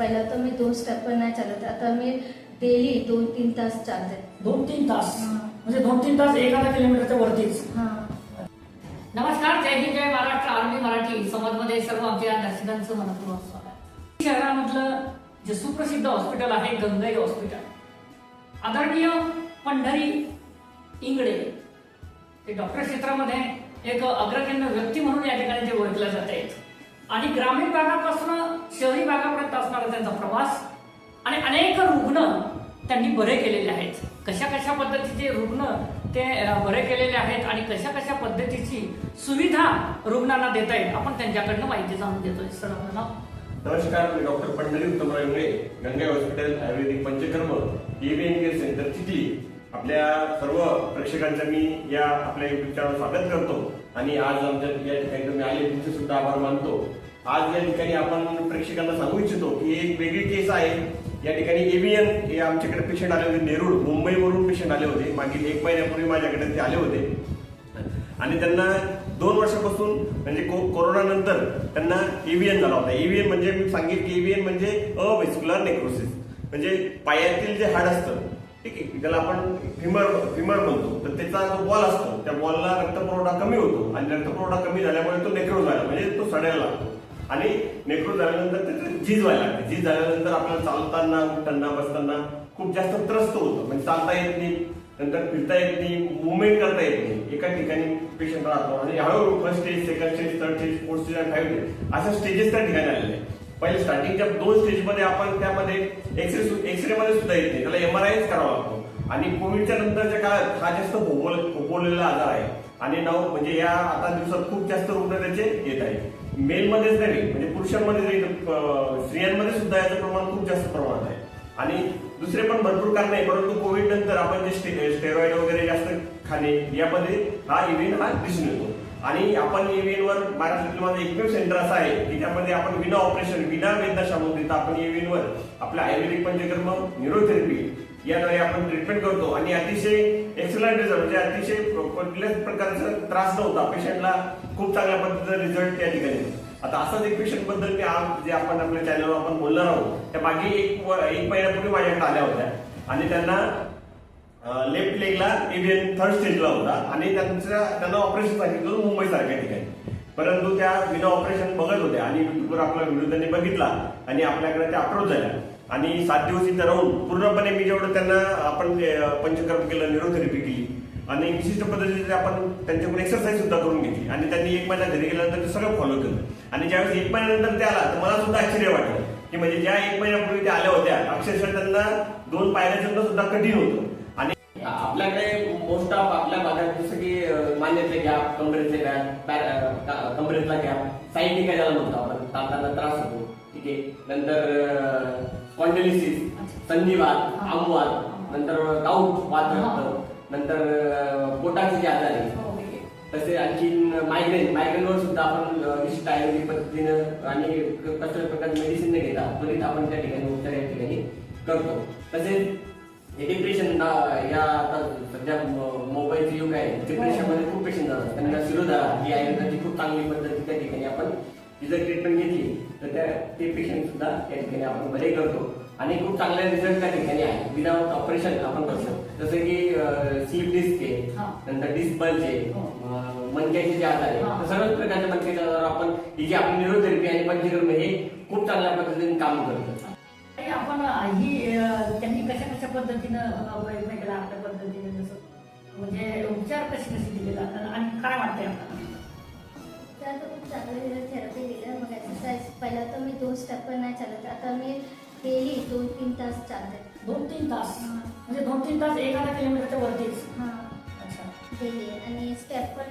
पहिला तर मी 2 स्टेप पण नाही चालत, आता मी डेली 2-3 तास चालते. 2-3 तास हा. म्हणजे 2-3 तास 1000 किलोमीटरच्या वरतीच. हा. नमस्कार, जय हिंद, जय महाराष्ट्र. आर्मी मराठी समाजमध्ये सर्व आमच्या दर्शकांचं मनपूर्वक स्वागत. शहरामधलं जे सुप्रसिद्ध हॉस्पिटल आहे गंगाई हॉस्पिटल, आदरणीय पंढरी इंगळे ते डॉक्टर क्षेत्रामध्ये एक अग्रगण्य व्यक्ती म्हणून या ठिकाणी ते ओळखले जाते आणि ग्रामीण भागापासून शहरी भागापर्यंत असणारा त्यांचा प्रवास आणि अनेक रुग्ण त्यांनी बरे केलेले आहेत. कशा कशा पद्धतीचे रुग्ण ते बरे केलेले आहेत आणि कशा कशा पद्धतीची सुविधा रुग्णांना देता येईल आपण त्यांच्याकडनं माहिती जाणून घेतोय. सर आपलं नाव? नमस्कार, मी डॉक्टर पंढरी उत्तमराव इंगळे, गंगाई हॉस्पिटल आयुर्वेदिक पंचकर्म एव्हीएन केअर सेंटर चिखली. आपल्या सर्व प्रेक्षकांचं मी या आपल्या युट्यूब चॅनल स्वागत करतो आणि आज आमच्या या ठिकाणी तुम्ही आले तुमचे सुद्धा आभार मानतो. आज या ठिकाणी आपण प्रेक्षकांना सांगू इच्छितो की एक वेगळी केस आहे. या ठिकाणी एव्हीएन हे आमच्याकडे पेशंट आले होते, नेरूळ मुंबईवरून पेशंट आले होते. मागील 1 महिन्यापूर्वी माझ्याकडे ते आले होते आणि त्यांना 2 वर्षापासून म्हणजे कोरोना नंतर त्यांना एव्हीएन झाला होता. एव्हीएन म्हणजे मी सांगेन की एव्हीएन म्हणजे अव्हेस्क्युलर नेक्रोसिस, म्हणजे पायातील जे हाड असतं, ठीक आहे, त्याला आपण फिमर म्हणतो. तर त्याचा जो बॉल असतो त्या बॉलला रक्तपुरवठा कमी होतो आणि रक्तपुरवठा कमी झाल्यामुळे तो नेक्रोज व्हायला म्हणजे तो सडायला लागतो आणि नेक्रोज झाल्यानंतर त्याचं झीज व्हायला लागते. झीज झाल्यानंतर आपल्याला चालताना उठताना बसताना खूप जास्त त्रस्त होतं, म्हणजे चालता येत नाही, नंतर फिरता येत नाही, मुवमेंट करता येत नाही. एका ठिकाणी पेशंट राहतो आणि हळूहळू first stage, second stage, third stage, fourth stage आणि 5 स्टेज अशा स्टेजेस त्या ठिकाणी आलेले आहेत. पहिले स्टार्टिंगच्या 2 स्टेजमध्ये आपण त्यामध्ये एक्सरे मध्ये सुद्धा येत नाही, त्याला एमआरआयच करावा लागतो. आणि कोविडच्या नंतरच्या काळात हा जास्त फोफवलेला आजार आहे आणि नाव म्हणजे या आता दिवसात खूप जास्त रुग्ण त्याचे येत आहे. मेलमध्येच नाही म्हणजे पुरुषांमध्ये नाही, स्त्रियांमध्ये सुद्धा याचं प्रमाण खूप जास्त प्रमाणात आहे. आणि दुसरे पण भरपूर कारण आहे, परंतु कोविड नंतर आपण जे स्टेरॉइड वगैरे जास्त खाणे यामध्ये हा इव्हेंट हा दिसून येतो. आणि आपण एव्हीएनवर महाराष्ट्रातील माझं एकमेव सेंटर असं आहे की त्यामध्ये आपण विना ऑपरेशन विना वेदनाशामक देता आपण एव्हीएनवर आपल्या आयुर्वेदिक पंचकर्म न्यूरोथेरपी याद्वारे आपण ट्रीटमेंट करतो आणि अतिशय एक्सलंट रिझल्ट म्हणजे अतिशय कुठल्याच प्रकारचा त्रास नव्हता. पेशंटला खूप चांगल्या पद्धतीचा रिझल्ट त्या ठिकाणी. आता असंच एक पेशंट बद्दल मी आज जे आपण आपल्या चॅनलवर आपण बोलणार आहोत, त्या मागे एक महिन्यापूर्वी माझ्याकडे आल्या होत्या आणि त्यांना लेफ्ट लेगला एव्हीएन थर्ड स्टेजला होता आणि त्यांना ऑपरेशन सांगितलं होतं मुंबई सारख्या ठिकाणी. परंतु त्या विना ऑपरेशन बघत होत्या आणि युट्यूबवर आपला व्हिडिओ त्यांनी बघितला आणि आपल्याकडे त्या अप्रोच झाल्या आणि 7 दिवस इथे राहून पूर्णपणे मी जेवढं त्यांना आपण पंचकर्म केलं, न्यूरोथेरपी केली आणि विशिष्ट पद्धतीने आपण त्यांच्याकडून एक्सरसाइज सुद्धा करून घेतली आणि त्यांनी 1 महिना घरी गेल्यानंतर ते सगळं फॉलो केलं. आणि ज्यावेळेस 1 महिन्यानंतर ते आला तर मला सुद्धा आश्चर्य वाटलं की म्हणजे ज्या 1 महिन्यापूर्वी त्या आल्या होत्या अक्षरशः त्यांना 2 पायऱ्या चढणं सुद्धा कठीण होतं. आणि आपल्याकडे मोस्ट ऑफ आपल्या भागात जसं की मानेतले गॅप, कमरेतले गॅप, कमरेतला गॅप, सायटिका ज्याला म्हणतो आपण, चालताना त्रास होतो, ठीक आहे. नंतर स्पॉन्डिलिसिस, संधिवात, आमवात, नंतर गाऊट वात रक्त, नंतर पोटाचे जे आजार आहे, तसे आणखी मायग्रेनवर सुद्धा आपण विशिष्ट आयुर्वेदिक पद्धतीनं आणि कसल्या प्रकारचे मेडिसिन न घेता त्वरित आपण त्या ठिकाणी उपचार या ठिकाणी करतो. तसेच डिप्रेशन या आता सध्या मोबाईलचं युग आहे, डिप्रेशन मध्ये खूप पेशंट जातात, त्यांना शिरोधारा ही आयुर्वेदाची खूप चांगली पद्धती त्या ठिकाणी आपण जर ट्रीटमेंट घेतली तर ते पेशंट सुद्धा त्या ठिकाणी आपण बरे करतो आणि खूप चांगले रिझल्ट त्या ठिकाणी आहे. विदाउट ऑपरेशन आपण करतो. जसं की स्लीप डिस्क आहे, नंतर डिस्क बल्ज आहे, मणक्याचे जे आजार आहे, सर्वच प्रकारच्या मणक्याच्या आजारावर आपण ही जी आपली न्यूरोथेरपी आणि पंचकर्म हे खूप चांगल्या पद्धतीने काम करतो. आपण ही त्यांनी कशा पद्धतीनं वेगवेगळ्या आपल्या पद्धतीने जसं म्हणजे उपचार कसे दिले जातात आणि काय वाटतंय आपल्याला? तर खूप चांगलं थेरपी दिलं. मग एक्सरसाइज पहिला तर मी 2 स्टेप पण नाही चालत, आता मी डेली 2-3 तास चालते. 2-3 तास म्हणजे 2-3 तास 1000 किलोमीटरच्या वरतीच. हां, अच्छा. डेली. आणि स्टेप पण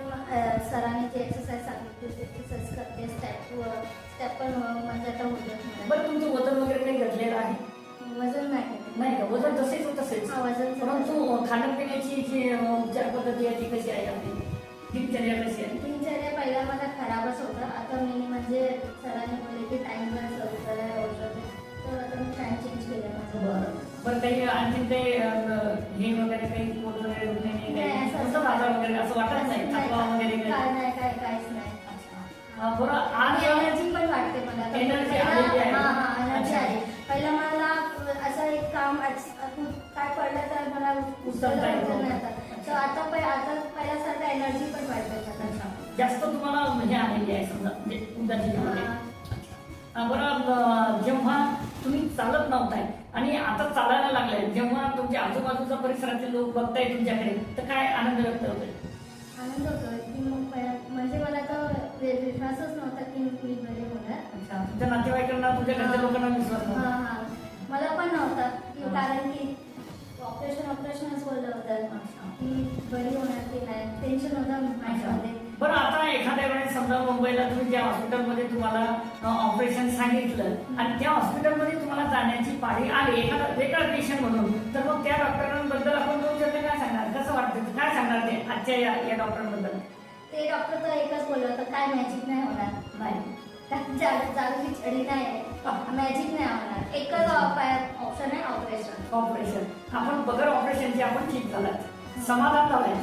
सरांनी जे एक्सरसाइज सांगितली ते एक्सरसाइज करते. स्टेप पण म्हणजे आता होतं. बरं, तुमचं वजन वगैरे काही घटलेलं आहे? वजन नाही का? वजन तसेच. हा, वजन परंतु खाण्यापिण्याची जी उपचार पद्धती आहे ती कशी आहे आपली? दिनचर्या कशी आहे? दिनचर्या पहिला मला खराबच होतं. आता मी म्हणजे सरांनी बोलले की टाइमवर सर्व करायला वगैरे, तर आता मी टाइम चेंज केलं माझं. बरं, काही आणखी ते हे वगैरे काही पोट वगैरे दुखणे नाही, असं आजार वगैरे असं वाटत नाही? थकवा वगैरे काहीच नाही. बरं, आणि एनर्जी पण वाटते मला. एनर्जी आलेली आहे. एनर्जी आहे. पहिला मला असं एक काम काय पडलं तर मला उचलता येत नव्हतं. नाही तर आता पहिल्यासारखं एनर्जी पण वाटत आता. जास्त तुम्हाला म्हणजे आलेली आहे समजा म्हणजे तुमच्या जीवनामध्ये. बरं, जेव्हा तुम्ही चालत नव्हताय आणि आता चालायला लागलाय, जेव्हा तुमच्या आजूबाजूचा परिसरातील लोक बघताय तुमच्याकडे, तर काय आनंद व्यक्त होतोय? आनंद होतोय की मग म्हणजे मला तर विश्वासच नव्हता की मी बरे होणार. अच्छा, तुमच्या नातेवाईकांना, तुमच्या घरच्या लोकांना विश्वास नव्हता? हा मला पण नव्हता की कारण की ऑपरेशनच बोललं होतं की बरी होणार की नाही, टेन्शन होतं माझ्यामध्ये. बरं, आता एखाद्या वेळेस समजा मुंबईला तुम्ही ज्या हॉस्पिटलमध्ये तुम्हाला ऑपरेशन सांगितलं आणि त्या हॉस्पिटलमध्ये तुम्हाला जाण्याची पाळी आली एखादा वेगळा पेशंट म्हणून, तर मग त्या डॉक्टरांबद्दल आपण तुमच्याकडे काय सांगणार, कसं वाटतं, काय सांगणार ते आजच्या या डॉक्टरांबद्दल? ते डॉक्टर तर एकच बोललं होतं काय मॅजिक नाही होणार, नाही जादूची छडी नाही आहे, मॅजिक नाही होणार, एकच ऑप्शन आहे ऑपरेशन. आपण बगर ऑपरेशनची आपण ठीक झालात, समाधान झालाय.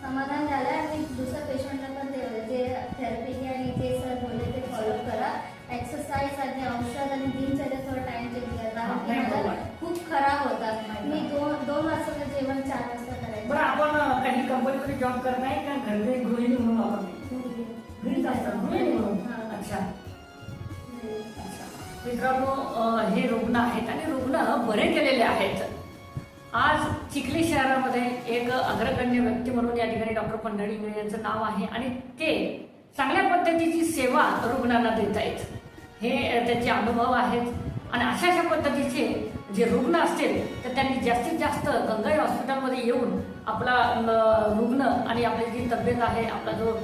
समाधान झालं आणि दुसऱ्या पेशंटला पण जे थेरपी आणि जे सर बोलले ते फॉलो करा, एक्सरसाइज आणि औषध आणि दिनचर्या थोडा टाइम चेंज करा. माझा खूप खराब होता. मी 2 वाजता जेवण 4 वाजता करायचं. बरं, आपण काही कंपनीमध्ये जॉब करताय का घरी गृहिणी म्हणून वापरते? घरीच असतात गृहिणी म्हणून. अच्छा, मित्रांनो, हे रुग्ण आहेत आणि रुग्ण बरे केलेले आहेत. आज चिखली शहरामध्ये एक अग्रगण्य व्यक्ती म्हणून या ठिकाणी डॉक्टर पंढरी इंगळे यांचं नाव आहे आणि ते चांगल्या पद्धतीची सेवा रुग्णांना देत आहेत. हे त्यांचे अनुभव आहेत आणि अशा पद्धतीचे जे रुग्ण असतील तर त्यांनी जास्तीत जास्त गंगाई हॉस्पिटलमध्ये येऊन आपला रुग्ण आणि आपली जी तब्येत आहे, आपला जो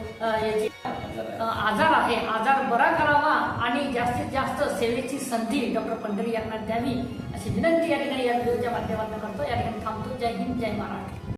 याची आजार आहे, आजार बरा करावा आणि जास्तीत जास्त सेवेची संधी डॉक्टर पंढरी यांना द्यावी अशी विनंती या ठिकाणी या व्हिडिओच्या माध्यमातून करतो. या ठिकाणी थांबतो. जय हिंद, जय महाराष्ट्र.